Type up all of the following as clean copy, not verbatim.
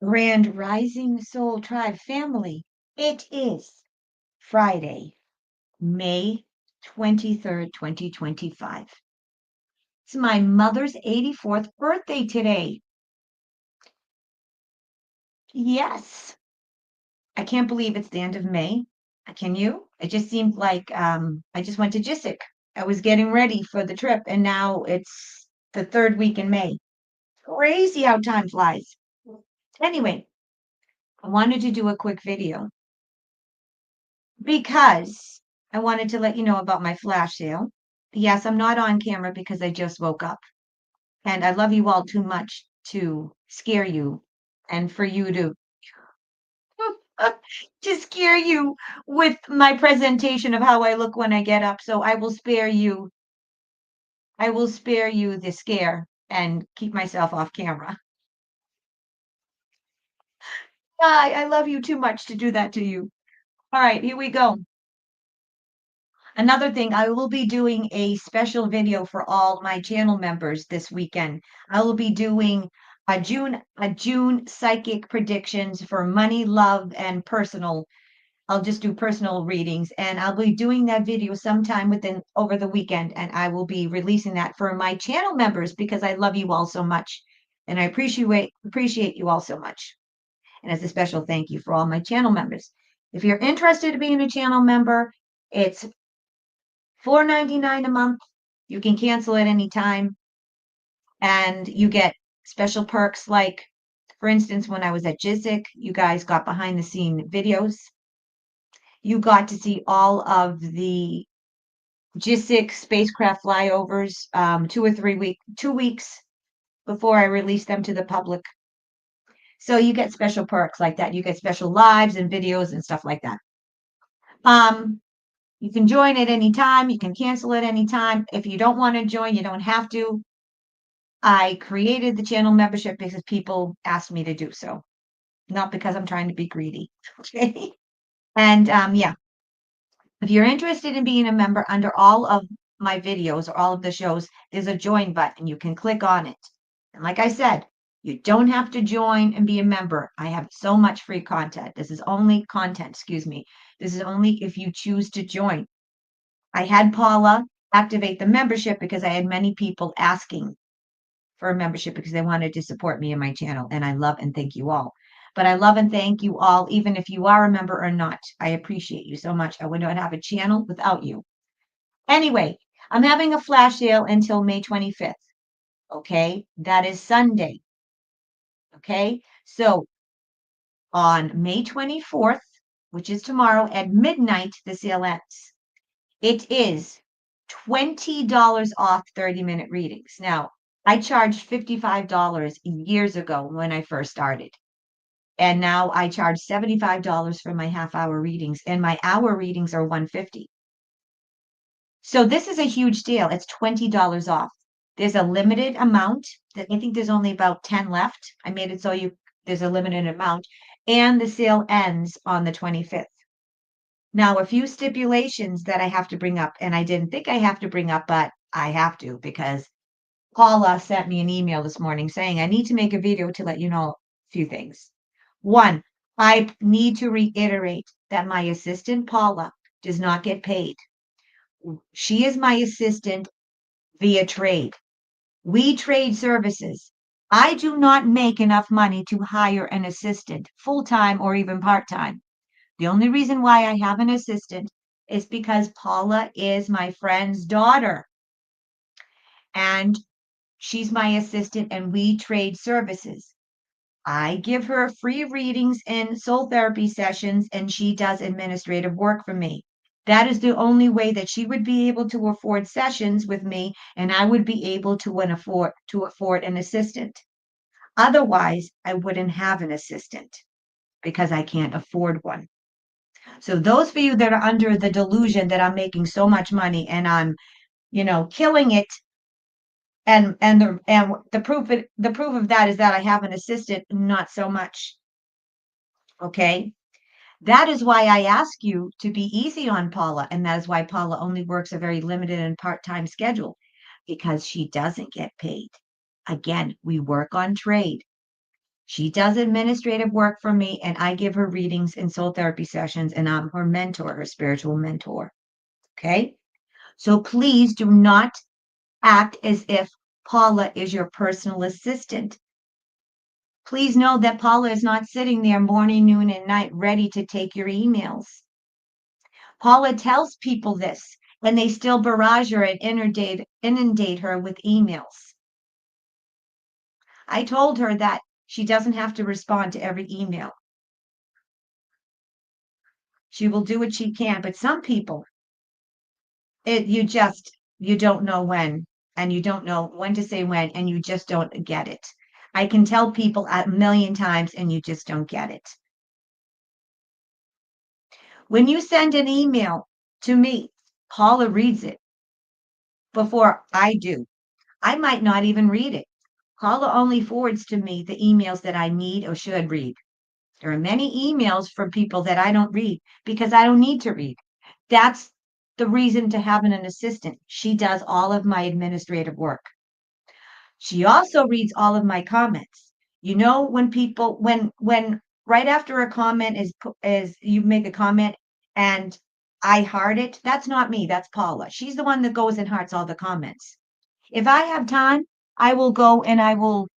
Grand Rising Soul Tribe family. It is Friday, May 23rd, 2025. It's my mother's 84th birthday today. Yes, I can't believe it's the end of May. Can you? It just seemed like I just went to Jisic. I was getting ready for the trip, and now it's the third week in May. Crazy how time flies. Anyway, I wanted to do a quick video because I wanted to let you know about my flash sale. Yes, I'm not on camera because I just woke up. And I love you all too much to scare you and for you to scare you with my presentation of how I look when I get up. So I will spare you. I will spare you the scare and keep myself off camera. I love you too much to do that to you. All right, here we go. Another thing, I will be doing a special video for all my channel members this weekend. I will be doing a June psychic predictions for money, love, and personal. I'll just do personal readings, and I'll be doing that video sometime within over the weekend, and I will be releasing that for my channel members because I love you all so much, and I appreciate you all so much. And as a special thank you for all my channel members. If you're interested in being a channel member, it's $4.99 a month. You can cancel at any time, and you get special perks like, for instance, when I was at Jizik, you guys got behind the scene videos. You got to see all of the Jizik spacecraft flyovers 2 weeks before I released them to the public. So you get special perks like that. You get special lives and videos and stuff like that. You can join at any time. You can cancel at any time. If you don't want to join, you don't have to. I created the channel membership because people asked me to do so, not because I'm trying to be greedy. Okay. And yeah, if you're interested in being a member under all of my videos or all of the shows, there's a join button. You can click on it. And like I said, you don't have to join and be a member. I have so much free content. This is only content, excuse me. This is only if you choose to join. I had Paula activate the membership because I had many people asking for a membership because they wanted to support me and my channel. And I love and thank you all. But I love and thank you all, even if you are a member or not. I appreciate you so much. I would not have a channel without you. Anyway, I'm having a flash sale until May 25th. Okay. That is Sunday. Okay. So on May 24th, which is tomorrow at midnight, the sale ends. It is $20 off 30-minute readings. Now, I charged $55 years ago when I first started. And now I charge $75 for my half-hour readings, and my hour readings are $150. So this is a huge deal. It's $20 off. There's a limited amount. I think there's only about 10 left. I made it so there's a limited amount, and the sale ends on the 25th. Now, a few stipulations that I have to bring up, and I didn't think I have to bring up, but I have to because Paula sent me an email this morning saying I need to make a video to let you know a few things. One, I need to reiterate that my assistant, Paula, does not get paid. She is my assistant via trade. We trade services. I do not make enough money to hire an assistant, full-time or even part-time. The only reason why I have an assistant is because Paula is my friend's daughter. And she's my assistant and we trade services. I give her free readings and soul therapy sessions, and she does administrative work for me. That is the only way that she would be able to afford sessions with me, and I would be able to afford an assistant. Otherwise, I wouldn't have an assistant because I can't afford one. So those of you that are under the delusion that I'm making so much money and I'm, killing it, and the proof of that is that I have an assistant, not so much. Okay. That is why I ask you to be easy on Paula, and that is why Paula only works a very limited and part-time schedule because she doesn't get paid. Again, we work on trade. She does administrative work for me, and I give her readings and soul therapy sessions, and I'm her mentor, her spiritual mentor. Okay? So please do not act as if Paula is your personal assistant. Please know that Paula is not sitting there morning, noon, and night ready to take your emails. Paula tells people this, and they still barrage her and inundate her with emails. I told her that she doesn't have to respond to every email. She will do what she can, but some people, you don't know when, and you don't know when to say when, and you just don't get it. I can tell people a million times, and you just don't get it. When you send an email to me, Paula reads it before I do. I might not even read it. Paula only forwards to me the emails that I need or should read. There are many emails from people that I don't read because I don't need to read. That's the reason to having an assistant. She does all of my administrative work. She also reads all of my comments. You know, when people, when right after a comment is you make a comment and I heart it, that's not me, that's Paula. She's the one that goes and hearts all the comments. If I have time, I will go and I will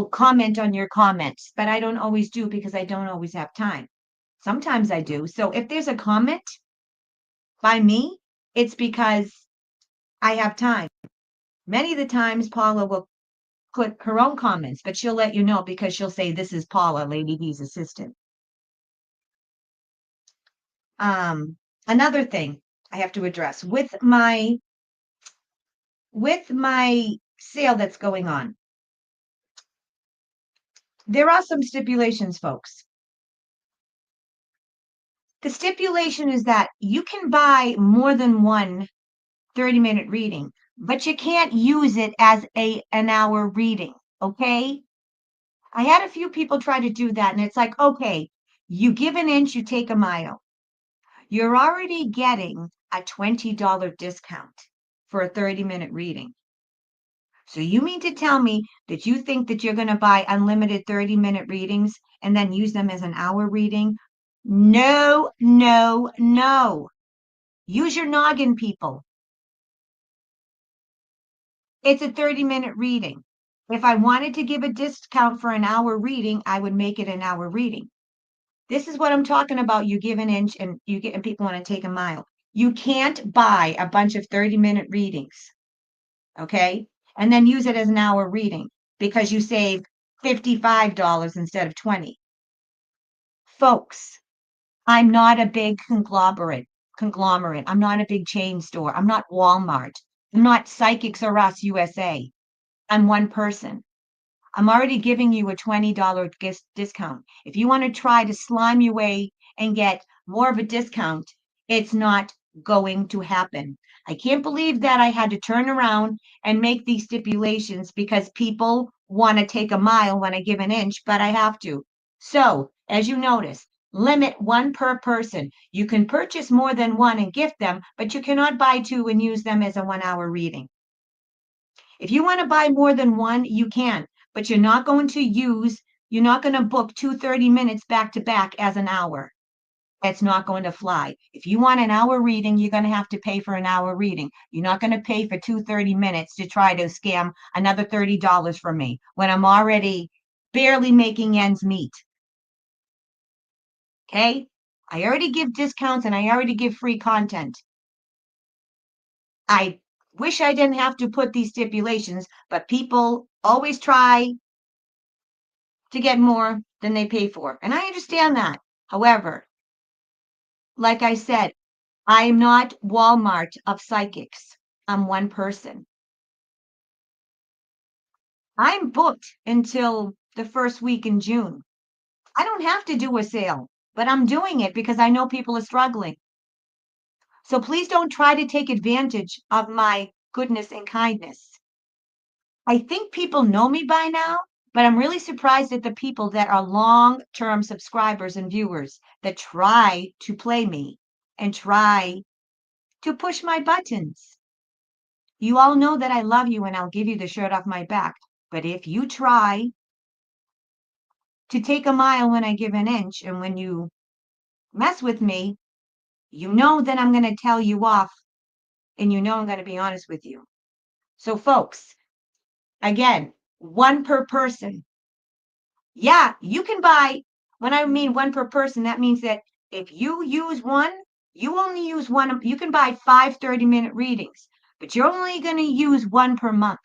comment on your comments, but I don't always do because I don't always have time. Sometimes I do. So if there's a comment by me, it's because I have time. Many of the times Paula will put her own comments, but she'll let you know because she'll say, "This is Paula, Lady V's assistant." Um, Another thing I have to address with my sale that's going on, there are some stipulations, folks. The stipulation is that you can buy more than one 30-minute reading, but you can't use it as an hour reading, okay? I had a few people try to do that, and it's like, okay, you give an inch, you take a mile. You're already getting a $20 discount for a 30-minute reading. So you mean to tell me that you think that you're going to buy unlimited 30-minute readings and then use them as an hour reading? No, no, no. Use your noggin, people. It's a 30-minute reading. If I wanted to give a discount for an hour reading, I would make it an hour reading. This is what I'm talking about. You give an inch and people want to take a mile. You can't buy a bunch of 30-minute readings, okay? And then use it as an hour reading because you save $55 instead of 20. Folks, I'm not a big conglomerate. I'm not a big chain store. I'm not Walmart. I'm not Psychics R Us USA. I'm one person. I'm already giving you a $20 discount. If you want to try to slime your way and get more of a discount, it's not going to happen. I can't believe that I had to turn around and make these stipulations because people want to take a mile when I give an inch, but I have to. So, as you notice, limit one per person. You can purchase more than one and gift them, but you cannot buy two and use them as a 1 hour reading. If you want to buy more than one, you can, but you're not going to book 2 30 minutes back to back as an hour. It's not going to fly. If you want an hour reading, you're going to have to pay for an hour reading. You're not going to pay for 2 30 minutes to try to scam another $30 from me when I'm already barely making ends meet. Okay? I already give discounts and I already give free content. I wish I didn't have to put these stipulations, but people always try to get more than they pay for. And I understand that. However, like I said, I'm not Walmart of psychics. I'm one person. I'm booked until the first week in June. I don't have to do a sale, but I'm doing it because I know people are struggling. So please don't try to take advantage of my goodness and kindness. I think people know me by now, but I'm really surprised at the people that are long-term subscribers and viewers that try to play me and try to push my buttons. You all know that I love you and I'll give you the shirt off my back. But if you try to take a mile when I give an inch. And when you mess with me, you know that I'm going to tell you off and you know I'm going to be honest with you. So, folks, again, one per person. Yeah, you can buy, when I mean one per person, that means that if you use one, you only use one. You can buy 5 30-minute readings, but you're only going to use one per month.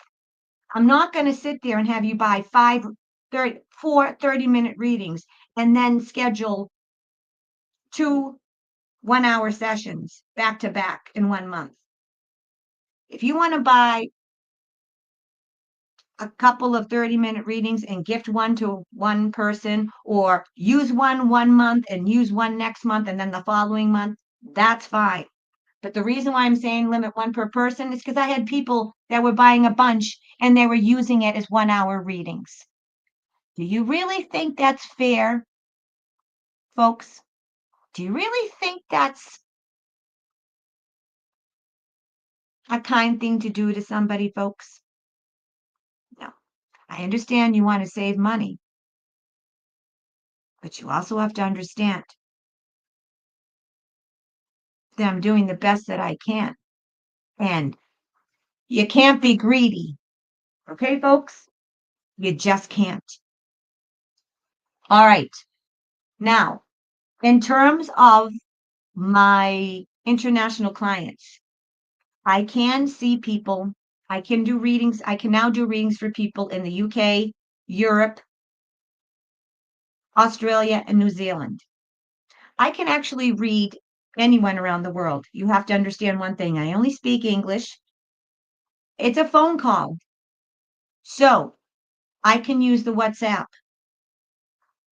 I'm not going to sit there and have you buy 4 30-minute readings and then schedule 2 1-hour sessions back to back in 1 month. If you want to buy a couple of 30-minute readings and gift one to one person, or use one month and use one next month and then the following month, that's fine. But the reason why I'm saying limit one per person is because I had people that were buying a bunch and they were using it as 1-hour readings. Do you really think that's fair, folks? Do you really think that's a kind thing to do to somebody, folks? No. I understand you want to save money, but you also have to understand that I'm doing the best that I can. And you can't be greedy. Okay, folks? You just can't. All right. Now, in terms of my international clients, I can see people, I can do readings. I can now do readings for people in the UK, Europe, Australia, and New Zealand. I can actually read anyone around the world. You have to understand one thing. I only speak English. It's a phone call. So I can use the WhatsApp.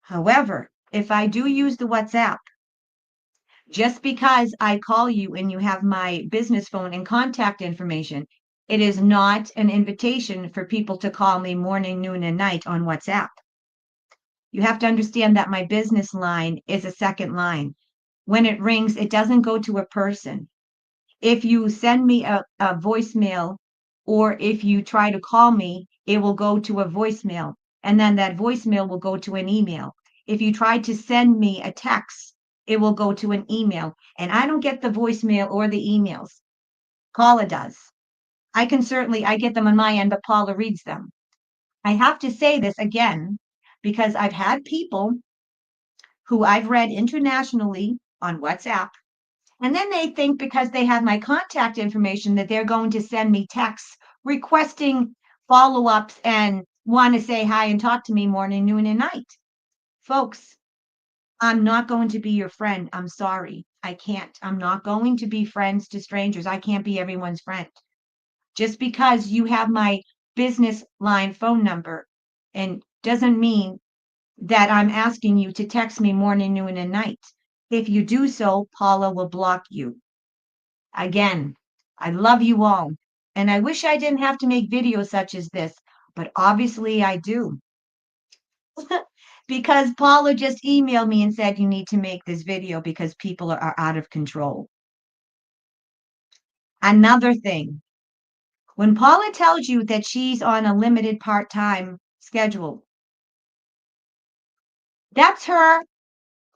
However, if I do use the WhatsApp, just because I call you and you have my business phone and contact information, it is not an invitation for people to call me morning, noon, and night on WhatsApp. You have to understand that my business line is a second line. When it rings, it doesn't go to a person. If you send me a voicemail or if you try to call me, it will go to a voicemail. And then that voicemail will go to an email. If you try to send me a text, it will go to an email. And I don't get the voicemail or the emails. Paula does. I get them on my end, but Paula reads them. I have to say this again because I've had people who I've read internationally on WhatsApp. And then they think because they have my contact information that they're going to send me texts requesting follow-ups and want to say hi and talk to me morning, noon, and night. Folks, I'm not going to be your friend. I'm sorry. I can't. I'm not going to be friends to strangers. I can't be everyone's friend. Just because you have my business line phone number and doesn't mean that I'm asking you to text me morning, noon, and night. If you do so, Paula will block you. Again, I love you all. And I wish I didn't have to make videos such as this, but obviously I do. Because Paula just emailed me and said, you need to make this video because people are out of control. Another thing, when Paula tells you that she's on a limited part-time schedule, that's her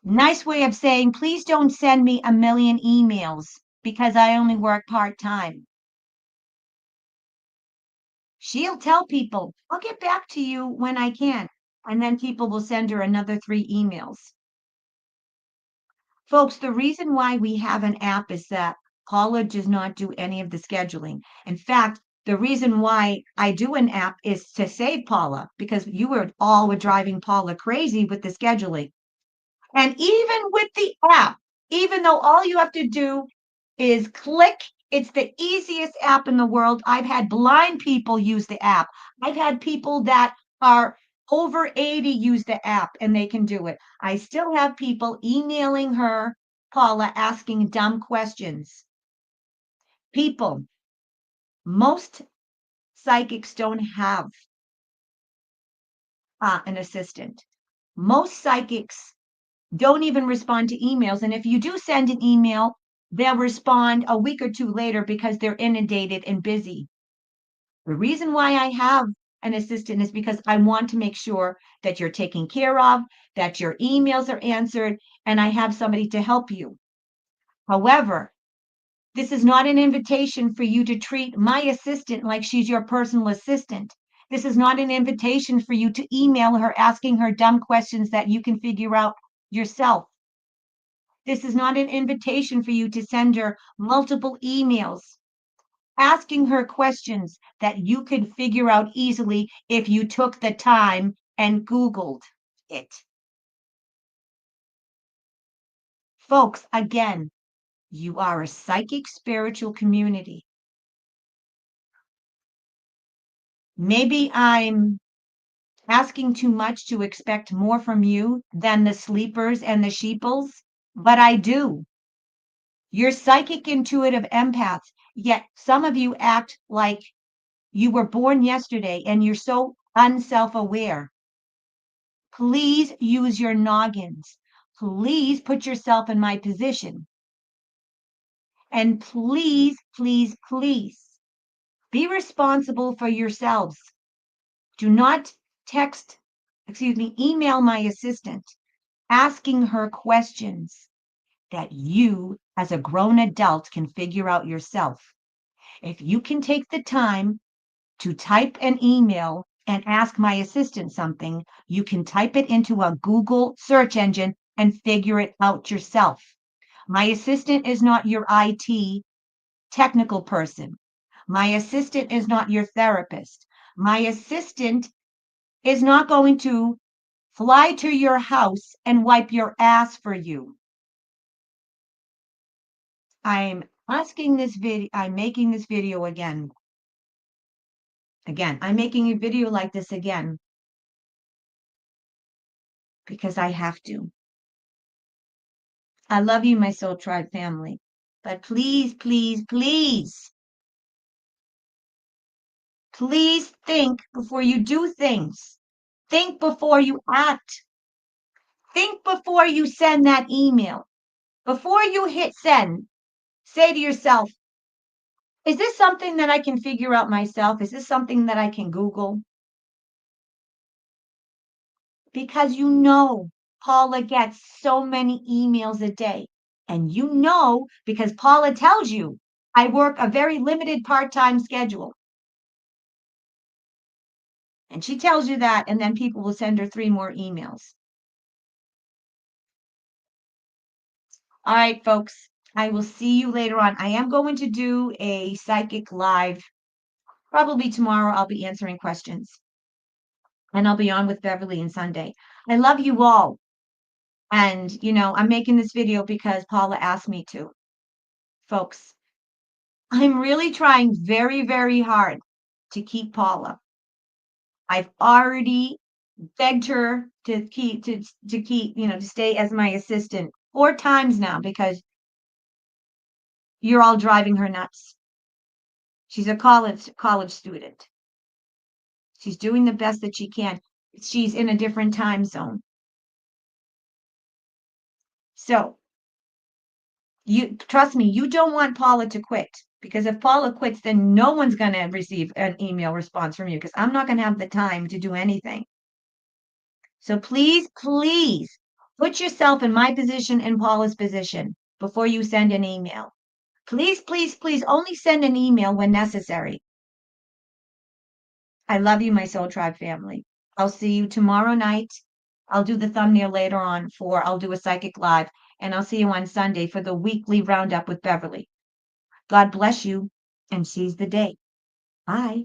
nice way of saying, please don't send me a million emails because I only work part-time. She'll tell people, I'll get back to you when I can. And then people will send her another 3 emails. Folks, the reason why we have an app is that Paula does not do any of the scheduling. In fact, the reason why I do an app is to save Paula because you were driving Paula crazy with the scheduling. And even with the app, even though all you have to do is click, it's the easiest app in the world. I've had blind people use the app. I've had people that are over 80 use the app and they can do it. I still have people emailing her, Paula, asking dumb questions. People, most psychics don't have an assistant. Most psychics don't even respond to emails. And if you do send an email, they'll respond a week or 2 later because they're inundated and busy. The reason why I have an assistant is because I want to make sure that you're taken care of, that your emails are answered, and I have somebody to help you. However, this is not an invitation for you to treat my assistant like she's your personal assistant. This is not an invitation for you to email her asking her dumb questions that you can figure out yourself. This is not an invitation for you to send her multiple emails asking her questions that you could figure out easily if you took the time and Googled it. Folks, again, you are a psychic spiritual community. Maybe I'm asking too much to expect more from you than the sleepers and the sheeples, but I do. You're psychic, intuitive empaths, yet some of you act like you were born yesterday and you're so unself-aware. Please use your noggins. Please put yourself in my position. And please, please, please be responsible for yourselves. Do not email my assistant asking her questions that you, as a grown adult, can figure out yourself. If you can take the time to type an email and ask my assistant something, you can type it into a Google search engine and figure it out yourself. My assistant is not your IT technical person. My assistant is not your therapist. My assistant is not going to fly to your house and wipe your ass for you. I'm making this video again. I'm making a video like this again because I have to. I love you, my Soul Tribe family, but please, please, please, please think before you do things. Think before you act. Think before you send that email. Before you hit send, say to yourself, is this something that I can figure out myself? Is this something that I can Google? Because you know Paula gets so many emails a day. And you know, because Paula tells you, I work a very limited part-time schedule. And she tells you that, and then people will send her 3 more emails. All right, folks, I will see you later on. I am going to do a psychic live. Probably tomorrow I'll be answering questions. And I'll be on with Beverly and Sunday. I love you all. And, you know, I'm making this video because Paula asked me to. Folks, I'm really trying very, very hard to keep Paula. I've already begged her to stay as my assistant 4 times now because you're all driving her nuts. She's a college student. She's doing the best that she can. She's in a different time zone. So, you trust me, you don't want Paula to quit, because if Paula quits, then no one's going to receive an email response from you because I'm not going to have the time to do anything. So please, please put yourself in my position and Paula's position before you send an email. Please, please, please only send an email when necessary. I love you, my Soul Tribe family. I'll see you tomorrow night. I'll do the thumbnail later on I'll do a psychic live, and I'll see you on Sunday for the weekly roundup with Beverly. God bless you and seize the day. Bye.